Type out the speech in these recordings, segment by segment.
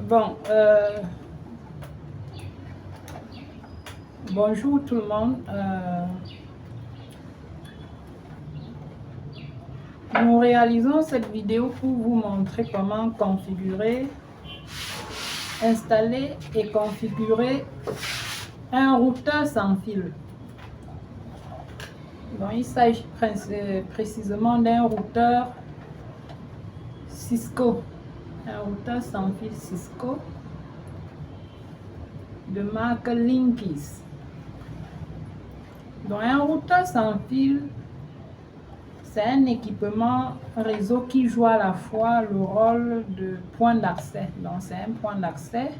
Bon, bonjour tout le monde. Nous réalisons cette vidéo pour vous montrer comment configurer, installer et configurer un routeur sans fil. Donc, il s'agit précisément d'un routeur Cisco, un routeur sans fil Cisco de marque Linksys. Donc, un routeur sans fil, c'est un équipement réseau qui joue à la fois le rôle de point d'accès. Donc, c'est un point d'accès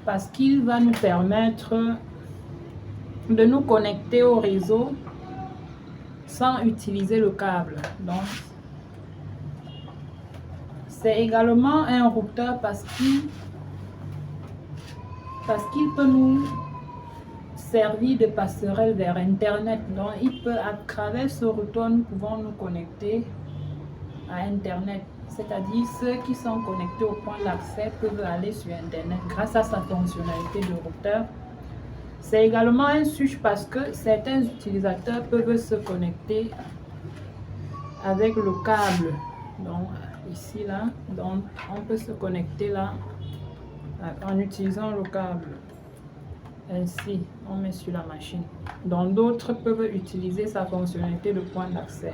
parce qu'il va nous permettre de nous connecter au réseau sans utiliser le câble. Donc, c'est également un routeur parce qu'il peut nous servir de passerelle vers Internet. Donc, à travers ce routeur, nous pouvons nous connecter à Internet. C'est-à-dire, ceux qui sont connectés au point d'accès peuvent aller sur Internet grâce à sa fonctionnalité de routeur. C'est également un switch parce que certains utilisateurs peuvent se connecter avec le câble. Donc, ici, là, donc, on peut se connecter là en utilisant le câble. Ainsi, on met sur la machine. Donc, d'autres peuvent utiliser sa fonctionnalité de point d'accès.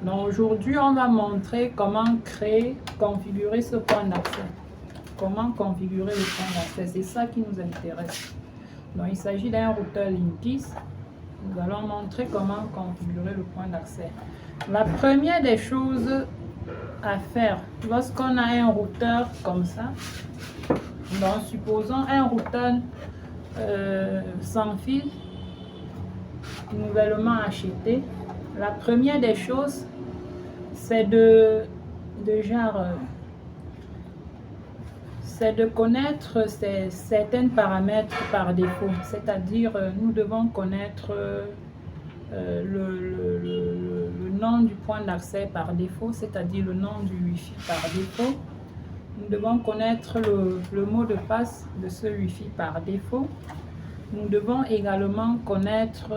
Donc, aujourd'hui, on va montrer comment configurer ce point d'accès. Comment configurer le point d'accès, c'est ça qui nous intéresse. Donc, il s'agit d'un routeur Linksys. Nous allons montrer comment configurer le point d'accès. La première des choses à faire lorsqu'on a un routeur comme ça, donc supposons un routeur sans fil nouvellement acheté, la première des choses c'est de connaître certains paramètres par défaut, c'est-à-dire nous devons connaître le nom du point d'accès par défaut, c'est-à-dire le nom du Wi-Fi par défaut. Nous devons connaître le mot de passe de ce Wi-Fi par défaut. Nous devons également connaître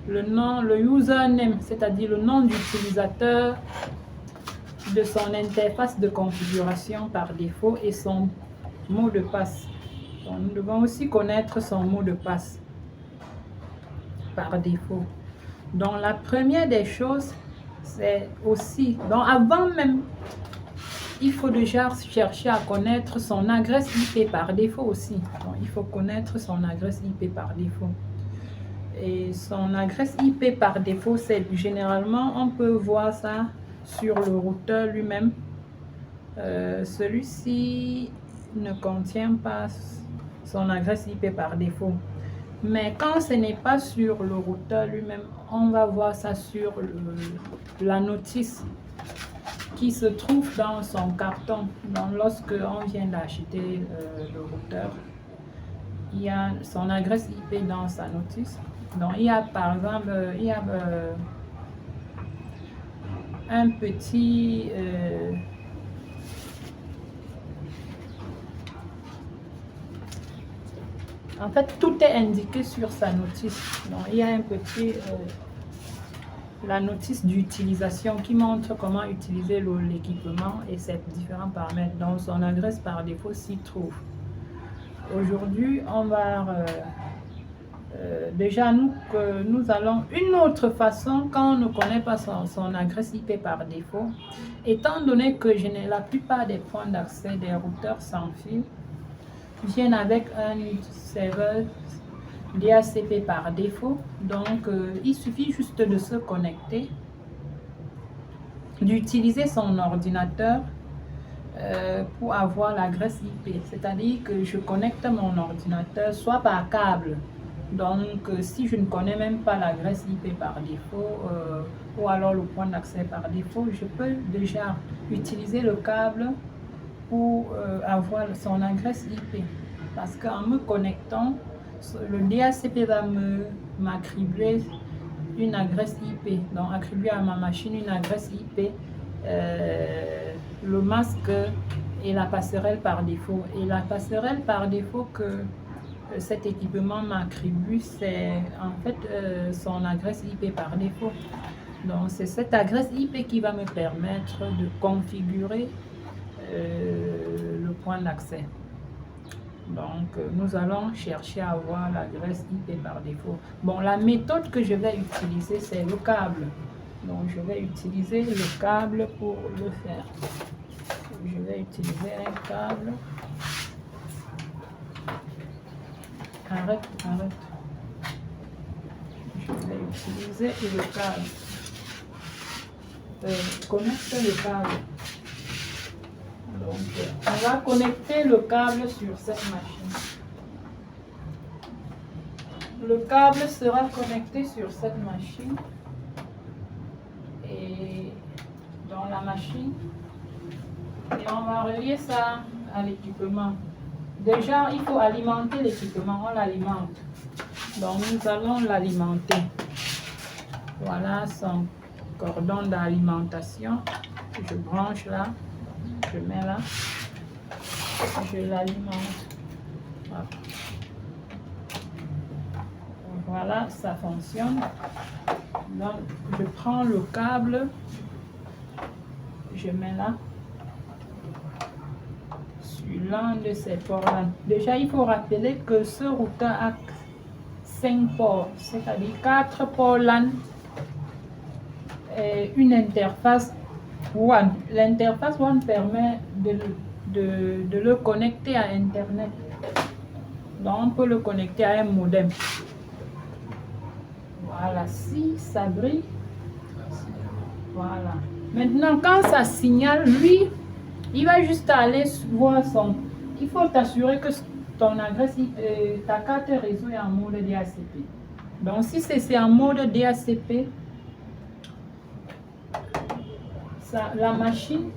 le username, c'est-à-dire le nom d'utilisateur de son interface de configuration par défaut et son mot de passe. Donc, nous devons aussi connaître son mot de passe par défaut. Donc, la première des choses, c'est aussi, donc avant même, il faut déjà chercher à connaître son adresse IP par défaut aussi. Donc, il faut connaître son adresse IP par défaut. Et son adresse IP par défaut, c'est généralement, on peut voir ça sur le routeur lui-même. Celui-ci ne contient pas son adresse IP par défaut. Mais quand ce n'est pas sur le routeur lui-même, on va voir ça sur la notice qui se trouve dans son carton. Donc, lorsque on vient d'acheter le routeur, il y a son adresse IP dans sa notice. Donc, il y a par exemple, un petit en fait, tout est indiqué sur sa notice. Donc, il y a un petit la notice d'utilisation qui montre comment utiliser l'équipement et ses différents paramètres. Donc, son adresse par défaut s'y trouve. Aujourd'hui, on va déjà nous allons une autre façon quand on ne connaît pas son adresse IP par défaut. Étant donné que la plupart des points d'accès des routeurs sans fil viennent avec un serveur DHCP par défaut, donc il suffit juste de se connecter, d'utiliser son ordinateur pour avoir l'adresse IP, c'est-à-dire que je connecte mon ordinateur soit par câble, donc si je ne connais même pas l'adresse IP par défaut ou alors le point d'accès par défaut, je peux déjà utiliser le câble pour avoir son adresse IP, parce qu'en me connectant, le DHCP va m'attribuer une adresse IP, donc attribuer à ma machine une adresse IP, le masque et la passerelle par défaut. Et la passerelle par défaut que cet équipement m'attribue, c'est en fait son adresse IP par défaut. Donc c'est cette adresse IP qui va me permettre de configurer le point d'accès. Donc nous allons chercher à avoir l'adresse IP par défaut. Bon, la méthode que je vais utiliser, c'est le câble. Donc je vais utiliser le câble pour le faire. Je vais utiliser un câble. Arrête. Je vais utiliser le câble. Connecte le câble. Donc, on va connecter le câble sur cette machine. Le câble sera connecté sur cette machine et dans la machine. Et on va relier ça à l'équipement. Déjà, il faut alimenter l'équipement. On l'alimente. Donc, nous allons l'alimenter. Voilà son cordon d'alimentation. Je branche là. Je mets là. Je l'alimente. Voilà, ça fonctionne. Donc, je prends le câble. Je mets là. L'un de ces ports-là. Déjà, il faut rappeler que ce routeur a 5 ports, c'est-à-dire 4 ports LAN et une interface WAN. L'interface WAN permet de le connecter à Internet. Donc, on peut le connecter à un modem. Voilà, si ça brille. Voilà. Maintenant, quand ça signale, lui, il va juste aller voir son... Il faut t'assurer que ton adresse, ta carte réseau est en mode DHCP. Donc, si c'est en mode DHCP, la machine,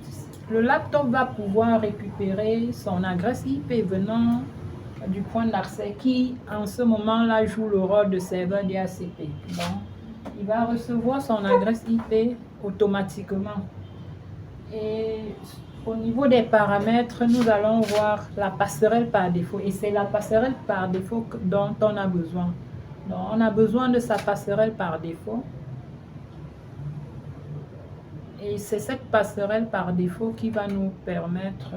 le laptop va pouvoir récupérer son adresse IP venant du point d'accès qui, en ce moment-là, joue le rôle de serveur DHCP. Donc, il va recevoir son adresse IP automatiquement. Et au niveau des paramètres, nous allons voir la passerelle par défaut. Et c'est la passerelle par défaut dont on a besoin. Donc, on a besoin de sa passerelle par défaut. Et c'est cette passerelle par défaut qui va nous permettre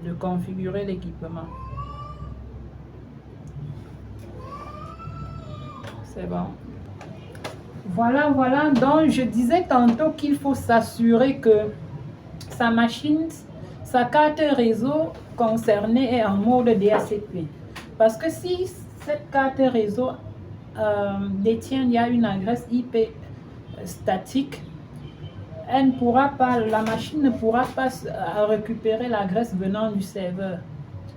de configurer l'équipement. C'est bon. Voilà. Donc, je disais tantôt qu'il faut s'assurer que sa machine, sa carte réseau concernée est en mode DHCP. Parce que si cette carte réseau détient une adresse IP statique, elle ne pourra pas, la machine ne pourra pas récupérer l'adresse venant du serveur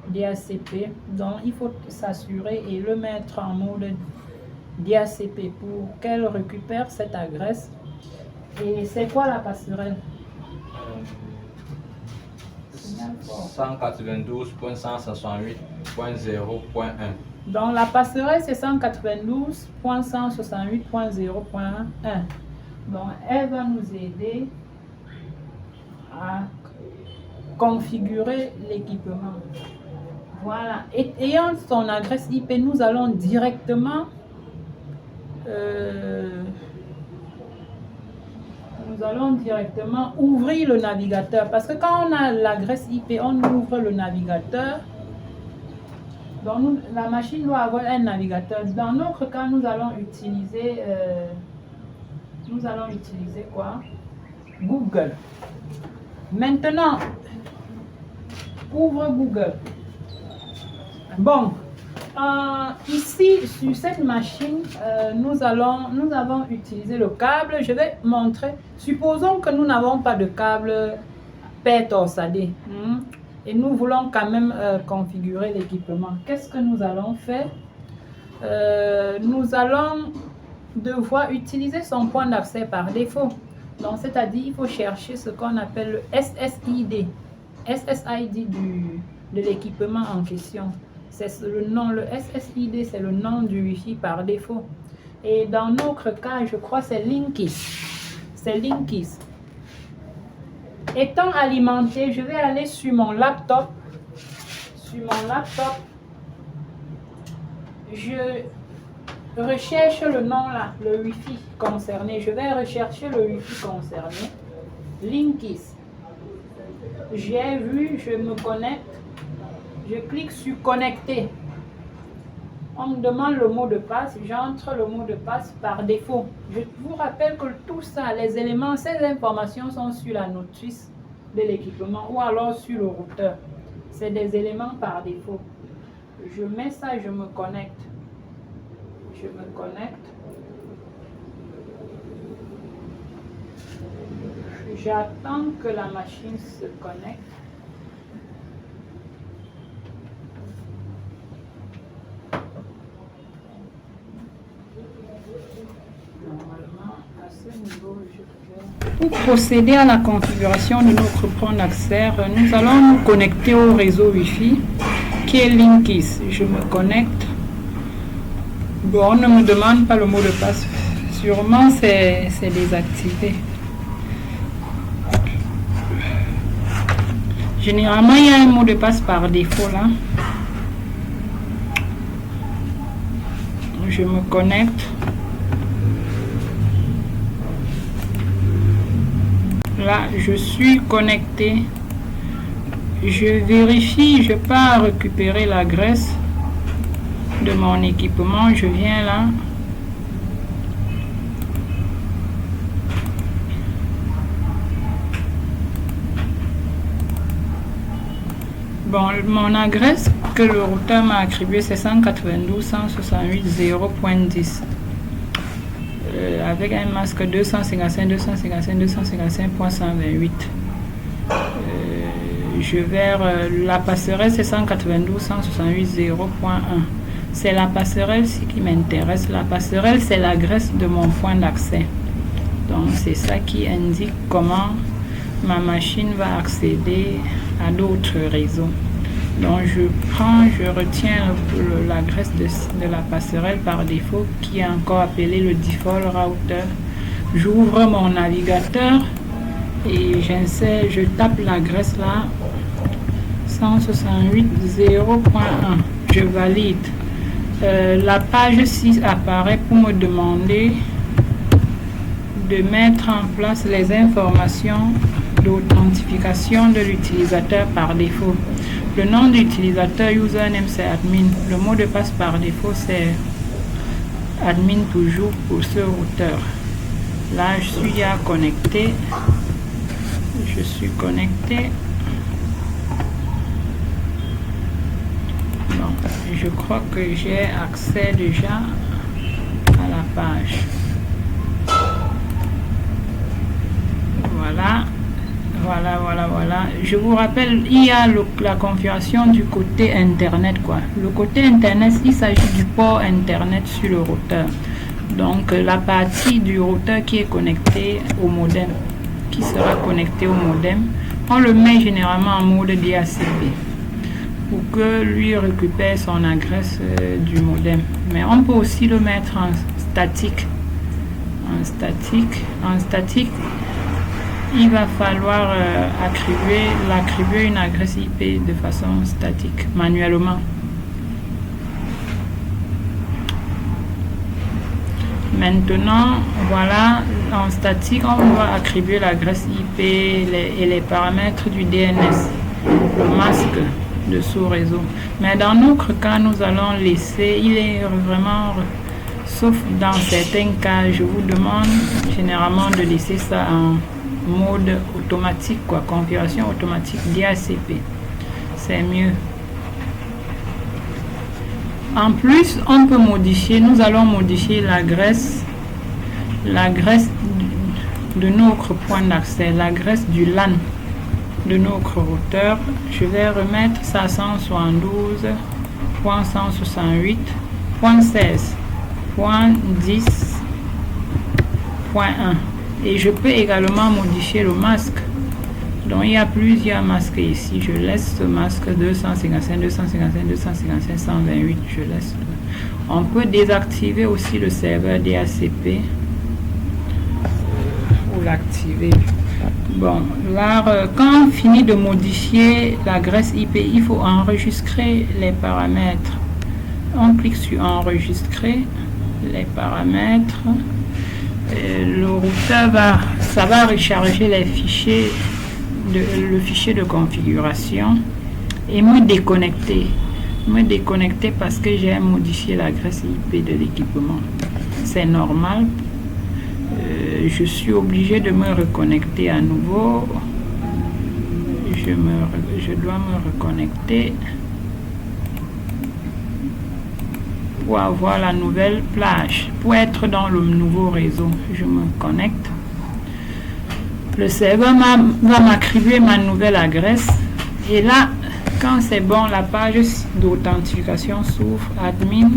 DHCP. Donc, il faut s'assurer et le mettre en mode DHCP pour qu'elle récupère cette adresse. Et c'est quoi la passerelle? 192.168.0.1. Donc la passerelle c'est 192.168.0.1. Donc elle va nous aider à configurer l'équipement. Voilà. Et ayant son adresse IP, nous allons directement ouvrir le navigateur, parce que quand on a l'adresse IP, on ouvre le navigateur. Donc la machine doit avoir un navigateur. Dans notre cas, nous allons utiliser quoi? Google. Maintenant, ouvre Google. Bon, ici sur cette machine, nous avons utilisé le câble. Je vais montrer. Supposons que nous n'avons pas de câble paire torsadé. Et nous voulons quand même configurer l'équipement. Qu'est-ce que nous allons faire? Nous allons devoir utiliser son point d'accès par défaut. Donc, c'est-à-dire, il faut chercher ce qu'on appelle le SSID. SSID de l'équipement en question. C'est le nom, le SSID, c'est le nom du Wi-Fi par défaut. Et dans notre cas, je crois que c'est Linksys. C'est Linksys. Étant alimenté, je vais aller sur mon laptop. Je recherche le nom là, le Wi-Fi concerné. Je vais rechercher le Wi-Fi concerné. Linkis. J'ai vu, je me connecte. Je clique sur connecter. On me demande le mot de passe. J'entre le mot de passe par défaut. Je vous rappelle que tout ça, les éléments, ces informations sont sur la notice de l'équipement ou alors sur le routeur. C'est des éléments par défaut. Je mets ça, je me connecte. Je me connecte. J'attends que la machine se connecte. Normalement, à ce niveau, pour procéder à la configuration de notre point d'accès, nous allons nous connecter au réseau Wi-Fi qui est Linkis. Je me connecte. Bon, on ne me demande pas le mot de passe. Sûrement, c'est désactivé. Généralement, il y a un mot de passe par défaut là. Je me connecte. Là, je suis connecté. Je vérifie, je pars récupérer la graisse de mon équipement. Je viens là. Bon, mon adresse que le routeur m'a attribuée, c'est 192.168.0.10. Avec un masque 255.255.128. Je vers la passerelle, c'est 192.168.0.1. C'est la passerelle qui m'intéresse. La passerelle, c'est l'adresse de mon point d'accès. Donc, c'est ça qui indique comment ma machine va accéder à d'autres réseaux. Donc, je retiens l'adresse de la passerelle par défaut, qui est encore appelée le default router. J'ouvre mon navigateur et je tape l'adresse là, 168.0.1. Je valide. La page 6 apparaît pour me demander de mettre en place les informations d'authentification de l'utilisateur par défaut. Le nom d'utilisateur username, c'est admin. Le mot de passe par défaut, c'est admin toujours pour ce routeur. Là, je suis à connecter. Je suis connecté. Bon, je crois que j'ai accès déjà à la page. Voilà. Voilà. Je vous rappelle, il y a la configuration du côté internet, quoi. Le côté internet, il s'agit du port internet sur le routeur. Donc, la partie du routeur qui est connectée au modem, qui sera connecté au modem, on le met généralement en mode DHCP pour que lui récupère son adresse du modem. Mais on peut aussi le mettre en statique. En statique, il va falloir l'attribuer une adresse IP de façon statique, manuellement. Maintenant, voilà, en statique, on va attribuer l'adresse IP et les paramètres du DNS, le masque de sous-réseau. Mais dans notre cas, nous allons laisser, il est vraiment, sauf dans certains cas, je vous demande généralement de laisser ça en mode automatique, quoi, configuration automatique DHCP, c'est mieux. En plus, on peut modifier, nous allons modifier l'adresse de notre point d'accès, l'adresse du LAN de notre routeur. Je vais remettre ça à 172.168.16.10.1. Et je peux également modifier le masque. Donc il y a plusieurs masques ici. Je laisse ce masque 255, 128. Je laisse. On peut désactiver aussi le serveur DHCP ou l'activer. Bon, là, quand on finit de modifier l'adresse IP, il faut enregistrer les paramètres. On clique sur enregistrer les paramètres. Le routeur va recharger les fichiers, le fichier de configuration et me déconnecter. Parce que j'ai modifié l'adresse IP de l'équipement. C'est normal. Je suis obligé de me reconnecter à nouveau. Je dois me reconnecter pour avoir la nouvelle plage, pour être dans le nouveau réseau. Je me connecte. Le serveur va m'attribuer ma nouvelle adresse et là, quand c'est bon, la page d'authentification s'ouvre, admin,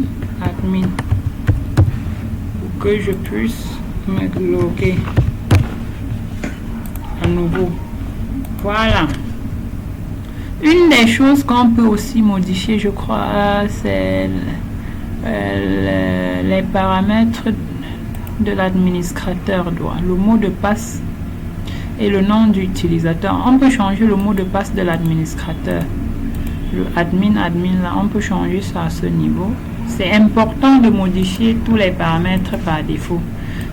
pour que je puisse me loguer à nouveau. Voilà. Une des choses qu'on peut aussi modifier, je crois, c'est les paramètres de l'administrateur, le mot de passe et le nom d'utilisateur. On peut changer le mot de passe de l'administrateur. Le admin là, on peut changer ça à ce niveau. C'est important de modifier tous les paramètres par défaut.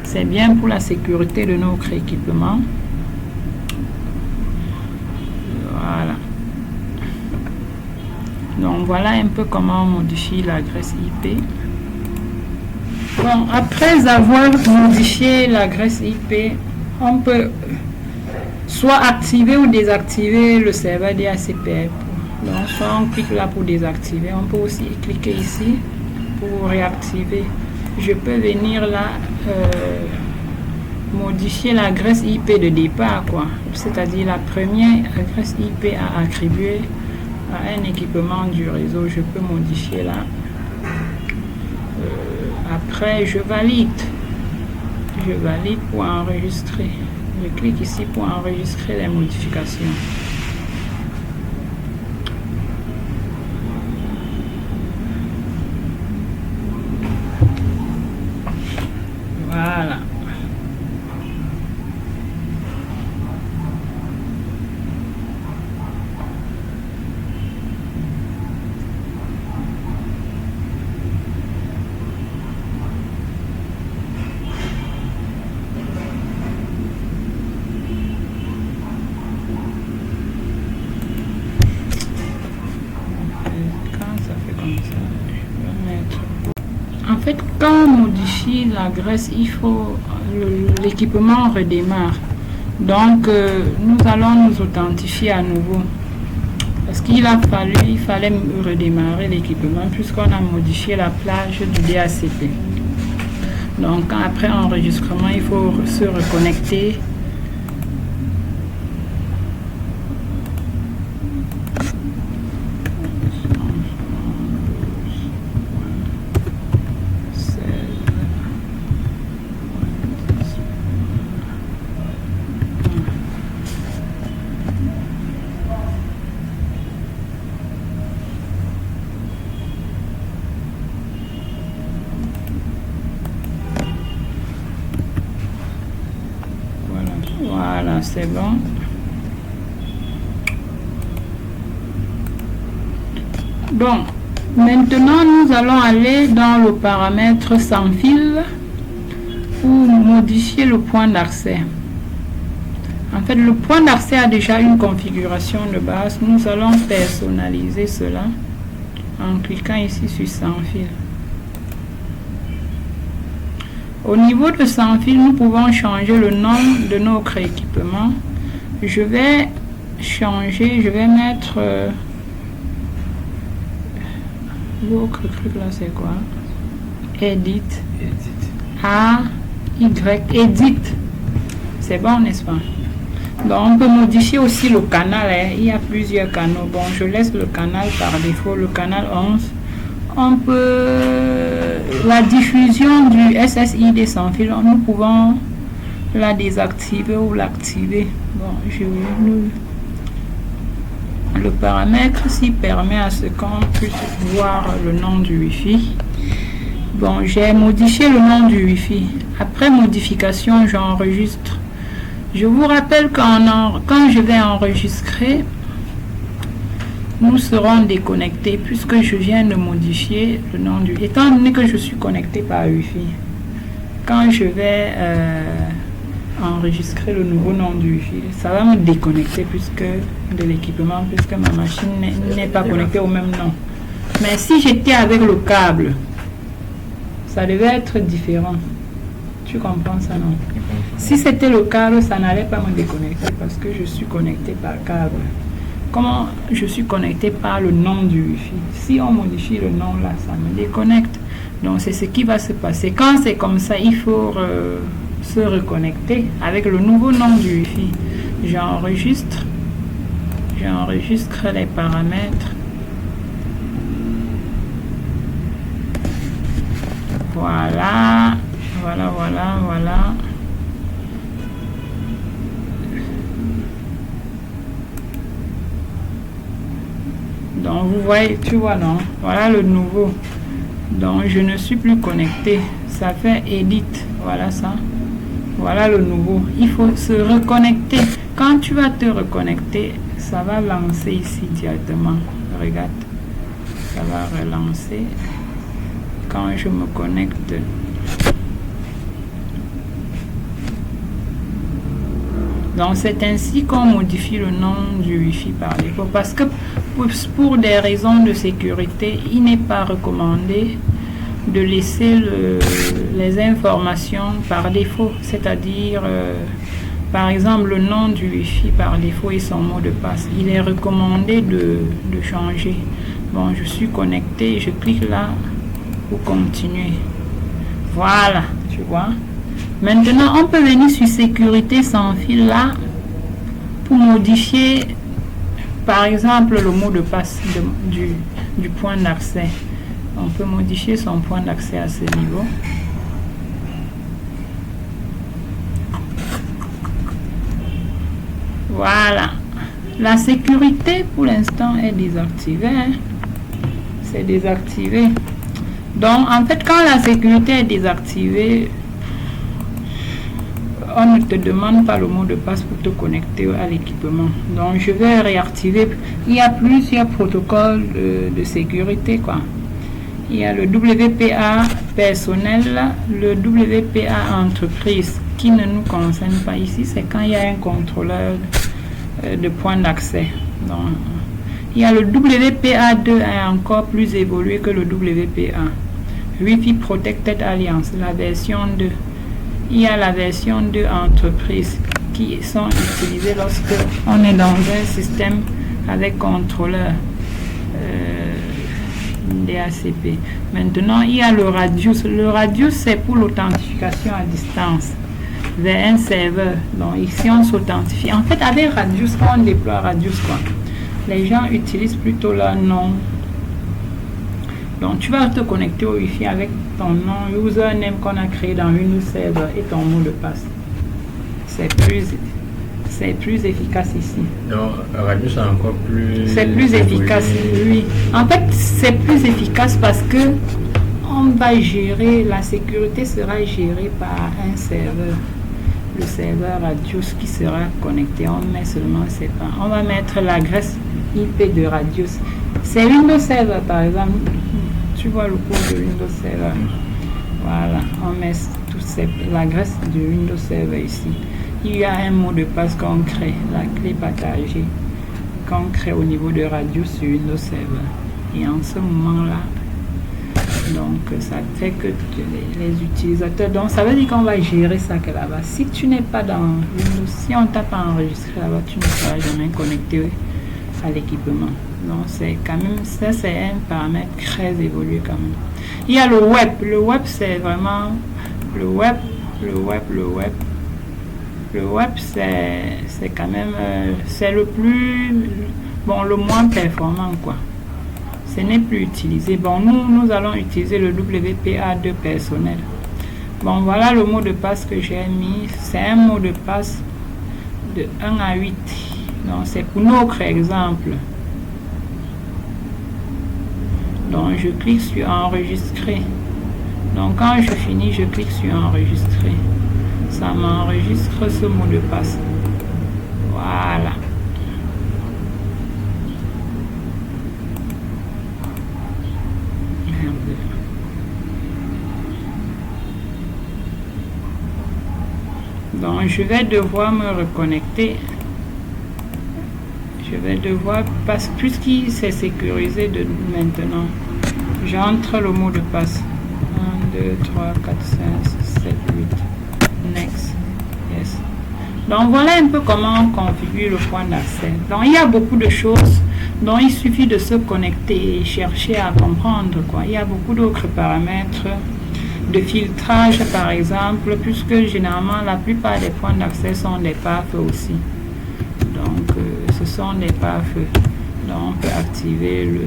C'est bien pour la sécurité de notre équipement. Voilà. Donc voilà un peu comment on modifie l'adresse IP. Bon, après avoir modifié l'adresse IP, on peut soit activer ou désactiver le serveur DHCP. Donc soit on clique là pour désactiver, on peut aussi cliquer ici pour réactiver. Je peux venir là modifier l'adresse IP de départ, quoi. C'est-à-dire la première adresse IP à attribuer à un équipement du réseau. Je peux modifier là. Après, je valide pour enregistrer. Je clique ici pour enregistrer les modifications. Voilà. En fait, quand on modifie l'adresse, il faut l'équipement redémarre. Donc, nous allons nous authentifier à nouveau. Parce qu'il fallait redémarrer l'équipement puisqu'on a modifié la plage du DHCP. Donc, après enregistrement, il faut se reconnecter. Voilà, c'est bon. Donc, maintenant, nous allons aller dans le paramètre sans fil pour modifier le point d'accès. En fait, le point d'accès a déjà une configuration de base. Nous allons personnaliser cela en cliquant ici sur sans fil. Au niveau de sans fil, nous pouvons changer le nom de notre équipement. Je vais mettre l'autre truc là, c'est quoi? Edit. Edit. C'est bon, n'est-ce pas? Donc, on peut modifier aussi le canal. Il y a plusieurs canaux. Bon, je laisse le canal par défaut, le canal 11. On peut la diffusion du SSID sans fil, nous pouvons la désactiver ou l'activer. Bon, le paramètre s'y permet à ce qu'on puisse voir le nom du Wi-Fi. Bon, j'ai modifié le nom du Wi-Fi. Après modification, j'enregistre. Je vous rappelle quand je vais enregistrer, nous serons déconnectés puisque je viens de modifier le nom du... Étant donné que je suis connecté par Wi-Fi, quand je vais enregistrer le nouveau nom du Wi-Fi, ça va me déconnecter de l'équipement puisque ma machine n'est pas connectée au même nom. Mais si j'étais avec le câble, ça devait être différent. Tu comprends ça, non? Si c'était le câble, ça n'allait pas me déconnecter parce que je suis connecté par câble. Comment je suis connecté par le nom du Wi-Fi? Si on modifie le nom là, ça me déconnecte. Donc c'est ce qui va se passer. Quand c'est comme ça, il faut se reconnecter avec le nouveau nom du Wi-Fi. J'enregistre les paramètres. Voilà. Donc vous voyez, tu vois, non? Voilà le nouveau. Donc je ne suis plus connecté. Ça fait edit. Voilà ça. Voilà le nouveau. Il faut se reconnecter. Quand tu vas te reconnecter, ça va lancer ici directement. Regarde. Ça va relancer. Quand je me connecte. Donc c'est ainsi qu'on modifie le nom du Wi-Fi par défaut. Parce que pour des raisons de sécurité, il n'est pas recommandé de laisser les informations par défaut. C'est-à-dire, par exemple, le nom du Wi-Fi par défaut et son mot de passe. Il est recommandé de changer. Bon, je suis connecté, je clique là pour continuer. Voilà, tu vois. Maintenant, on peut venir sur sécurité sans fil là pour modifier, par exemple, le mot de passe du point d'accès. On peut modifier son point d'accès à ce niveau. Voilà. La sécurité pour l'instant est désactivée. Hein. C'est désactivé. Donc, en fait, quand la sécurité est désactivée, on ne te demande pas le mot de passe pour te connecter à l'équipement. Donc, je vais réactiver. Il y a plusieurs protocoles de sécurité, quoi. Il y a le WPA personnel, le WPA entreprise, qui ne nous concerne pas ici. C'est quand il y a un contrôleur de point d'accès. Donc, il y a le WPA2 est encore plus évolué que le WPA. Wi-Fi Protected Alliance, la version 2. Il y a la version 2 entreprise qui sont utilisées lorsque on est dans un système avec contrôleur DHCP. Maintenant, il y a le Radius. Le Radius, c'est pour l'authentification à distance vers un serveur. Donc ici, on s'authentifie. En fait, avec Radius, quand on déploie Radius, quoi, les gens utilisent plutôt leur nom. Donc, tu vas te connecter au Wi-Fi avec ton nom, username qu'on a créé dans Windows Server et ton mot de passe. C'est plus efficace ici. Donc, Radius c'est encore plus... C'est plus efficace, oui. En fait, c'est plus efficace parce que on va gérer, la sécurité sera gérée par un serveur. Le serveur Radius qui sera connecté. On met seulement ses pas. On va mettre l'adresse IP de Radius. C'est Windows Server, par exemple. Tu vois le code de Windows Server. Voilà, on met l'adresse de Windows Server ici. Il y a un mot de passe qu'on crée, la clé partagée, qu'on crée au niveau de Radius sur Windows Server. Et en ce moment-là, donc ça fait que les utilisateurs, donc ça veut dire qu'on va gérer ça que là-bas. Si tu n'es pas dans Windows, si on t'a pas enregistré là-bas, tu ne seras jamais connecté à l'équipement. Donc c'est quand même, ça c'est un paramètre très évolué quand même. Il y a le web. Le web c'est vraiment le web c'est quand même c'est le plus bon, le moins performant, quoi. Ce n'est plus utilisé. Bon, nous allons utiliser le WPA2 personnel. Bon, voilà le mot de passe que j'ai mis. C'est un mot de passe de 1 à 8. Donc c'est pour notre exemple. Donc je clique sur enregistrer. Donc quand je finis, je clique sur enregistrer. ça m'enregistre ce mot de passe. Voilà. Merde. Donc je vais devoir me reconnecter. Je vais devoir, parce que puisqu'il s'est sécurisé de maintenant, j'entre le mot de passe. 1, 2, 3, 4, 5, 6, 7, 8. Next. Yes. Donc voilà un peu comment on configure le point d'accès. Donc il y a beaucoup de choses dont il suffit de se connecter et chercher à comprendre, quoi. Il y a beaucoup d'autres paramètres de filtrage par exemple, puisque généralement la plupart des points d'accès sont des pare-feux aussi. Donc ce sont des pare-feux. Donc on peut activer le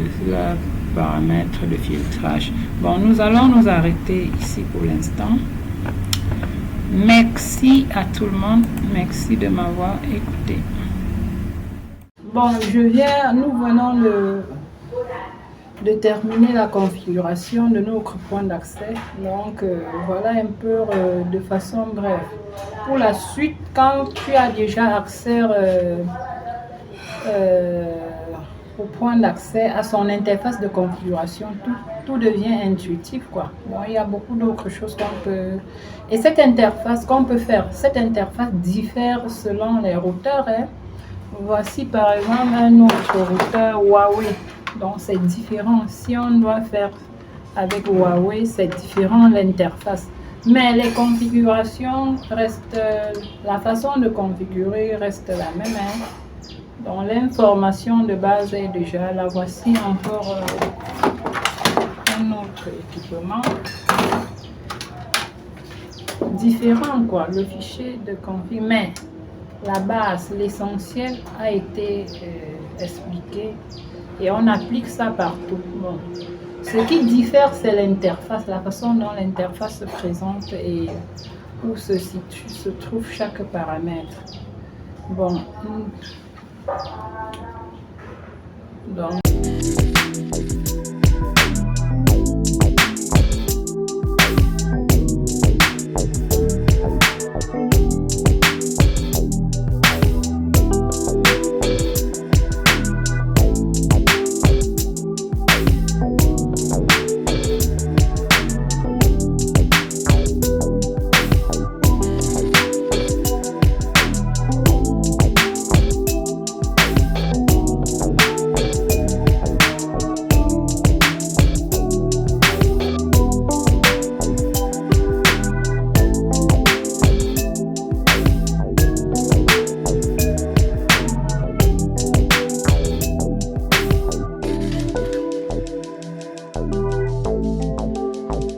paramètre de filtrage. Bon, nous allons nous arrêter ici pour l'instant. Merci à tout le monde. Merci de m'avoir écouté. Bon, nous venons de terminer la configuration de notre point d'accès. Donc voilà un peu de façon brève. Pour la suite, quand tu as déjà accès au point d'accès, à son interface de configuration, tout devient intuitif, quoi. Bon, il y a beaucoup d'autres choses qu'on peut... Et cette interface qu'on peut faire, cette interface diffère selon les routeurs, hein. Voici par exemple un autre routeur Huawei. Donc c'est différent. Si on doit faire avec Huawei, c'est différent l'interface. Mais les configurations restent, la façon de configurer reste la même, hein. Donc l'information de base est déjà là. Voici encore un autre équipement différent, quoi. Le fichier de config, mais la base, l'essentiel a été expliqué et on applique ça partout. Bon. Ce qui diffère, c'est l'interface, la façon dont l'interface se présente et où se trouve chaque paramètre. Bon. Donc